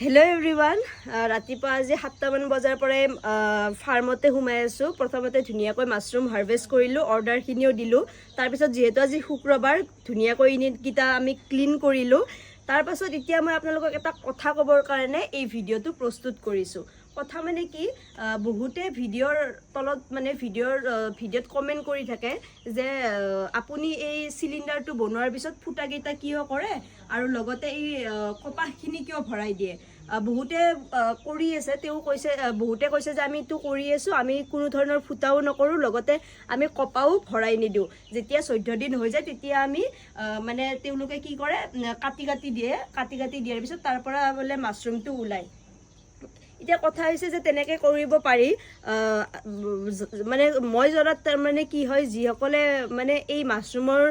Hello' everyone ৰাতিপুৱা আজি 7টামান বজাৰ পৰাই ফাৰ্মতে সোমাই আছোঁ। প্ৰথমতে ধুনীয়াকৈ মাছৰুম হাৰ্ভেষ্ট কৰিলোঁ, অৰ্ডাৰখিনিও দিলোঁ। তাৰপিছত যিহেতু আজি শুক্ৰবাৰ ধুনীয়াকৈ ইনিটকেইটা আমি ক্লিন কৰিলোঁ। তাৰপাছত এতিয়া মই আপোনালোকক এটা কথা ক'বৰ কাৰণে এই ভিডিঅ'টো প্ৰস্তুত কৰিছোঁ। কথা মানে কি, বহুতে ভিডিঅ'ৰ তলত মানে ভিডিঅ'ত কমেণ্ট কৰি থাকে যে আপুনি এই চিলিণ্ডাৰটো বনোৱাৰ পিছত ফুটাকেইটা কিয় কৰে আৰু লগতে এই কপাহখিনি কিয় ভৰাই দিয়ে। বহুতে কৰি আছে, বহুতে কৈছে যে আমি এইটো কৰি আছোঁ, আমি কোনো ধৰণৰ ফুটাও নকৰোঁ, লগতে আমি কপাও ভৰাই নিদিওঁ। যেতিয়া 14 দিন হৈ যায় তেতিয়া আমি মানে তেওঁলোকে কি কৰে, কাটি দিয়াৰ পিছত তাৰ পৰা বোলে মাছৰুমটো ওলায়। এতিয়া কথা হৈছে যে তেনেকৈ কৰিব পাৰি, মানে মই জনাত তাৰমানে কি হয়, যিসকলে মানে এই মাছৰুমৰ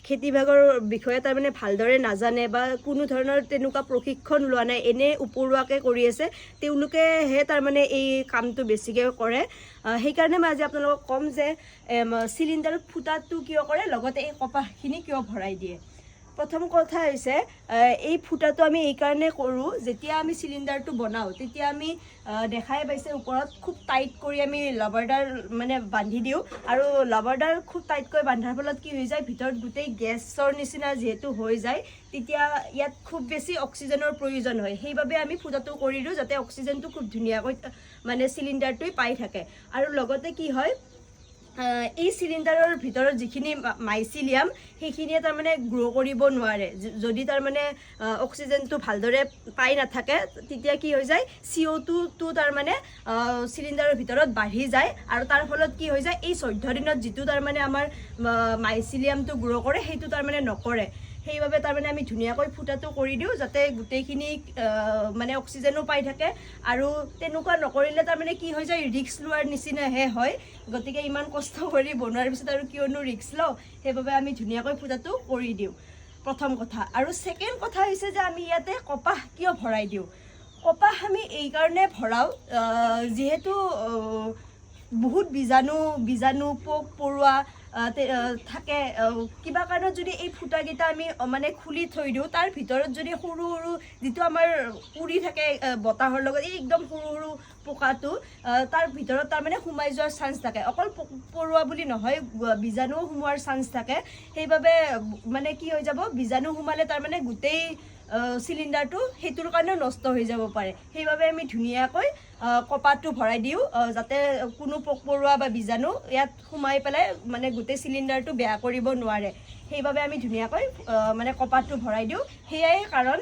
খেতিভাগৰ বিষয়ে তাৰমানে ভালদৰে নাজানে বা কোনো ধৰণৰ তেনেকুৱা প্ৰশিক্ষণ লোৱা নাই, এনেই উপৰুৱাকৈ কৰি আছে, তেওঁলোকেহে তাৰমানে এই কামটো বেছিকৈ কৰে। সেইকাৰণে মই আজি আপোনালোকক ক'ম যে চিলিণ্ডাৰত ফুটাটো কিয় কৰে, লগতে এই কপাহখিনি কিয় ভৰাই দিয়ে। প্ৰথম কথা হৈছে, এই ফুটাটো আমি এইকাৰণে কৰোঁ, যেতিয়া আমি চিলিণ্ডাৰটো বনাওঁ তেতিয়া আমি দেখাই পাইছে ওপৰত খুব টাইট কৰি আমি লাবাৰডাল মানে বান্ধি দিওঁ, আৰু লাবাৰডাল খুব টাইটকৈ বান্ধাৰ ফলত কি হৈ যায়, ভিতৰত গোটেই গেছৰ নিচিনা যিহেতু হৈ যায়, তেতিয়া ইয়াত খুব বেছি অক্সিজেনৰ প্ৰয়োজন হয়। সেইবাবে আমি ফুটাটো কৰি দিওঁ, যাতে অক্সিজেনটো খুব ধুনীয়াকৈ মানে চিলিণ্ডাৰটোৱে পাই থাকে। আৰু লগতে কি হয়, এই চিলিণ্ডাৰৰ ভিতৰত যিখিনি মাইচিলিয়াম সেইখিনিয়ে তাৰমানে গ্ৰ' কৰিব নোৱাৰে। যদি তাৰমানে অক্সিজেনটো ভালদৰে পাই নাথাকে তেতিয়া কি হৈ যায়, CO2টো তাৰমানে চিলিণ্ডাৰৰ ভিতৰত বাঢ়ি যায়, আৰু তাৰ ফলত কি হৈ যায়, এই 14 দিনত যিটো তাৰমানে আমাৰ মাইচিলিয়ামটো গ্ৰ' কৰে সেইটো তাৰমানে নকৰে। সেইবাবে তাৰমানে আমি ধুনীয়াকৈ ফুটাটো কৰি দিওঁ, যাতে গোটেইখিনি মানে অক্সিজেনো পাই থাকে। আৰু তেনেকুৱা নকৰিলে তাৰমানে কি হৈ যায়, ৰিস্ক লোৱাৰ নিচিনাহে হয়। গতিকে ইমান কষ্ট কৰি বনোৱাৰ পিছত আৰু কিয়নো ৰিস্ক লওঁ, সেইবাবে আমি ধুনীয়াকৈ ফুটাটো কৰি দিওঁ, প্ৰথম কথা। আৰু ছেকেণ্ড কথা হৈছে যে আমি ইয়াতে কপাহ কিয় ভৰাই দিওঁ। কপাহ আমি এইকাৰণে ভৰাওঁ, যিহেতু বহুত বীজাণু পোক পৰুৱা থাকে। কিবা কাৰণত যদি এই ফুটাকেইটা আমি মানে খুলি থৈ দিওঁ, তাৰ ভিতৰত যদি সৰু সৰু যিটো আমাৰ উৰি থাকে বতাহৰ লগত, এই একদম সৰু সৰু পোকাটো তাৰ ভিতৰত তাৰমানে সোমাই যোৱাৰ চান্স থাকে। অকল পৰুৱা বুলি নহয়, বীজাণুও সোমোৱাৰ চান্স থাকে। সেইবাবে মানে কি হৈ যাব, বীজাণু সোমালে তাৰমানে গোটেই চিলিণ্ডাৰটো সেইটোৰ কাৰণেও নষ্ট হৈ যাব পাৰে। সেইবাবে আমি ধুনীয়াকৈ কপাহটো ভৰাই দিওঁ, যাতে কোনো পোক পৰুৱা বা বীজাণু ইয়াত সোমাই পেলাই মানে গোটেই চিলিণ্ডাৰটো বেয়া কৰিব নোৱাৰে। সেইবাবে আমি ধুনীয়াকৈ মানে কপাহটো ভৰাই দিওঁ, সেয়াই কাৰণ।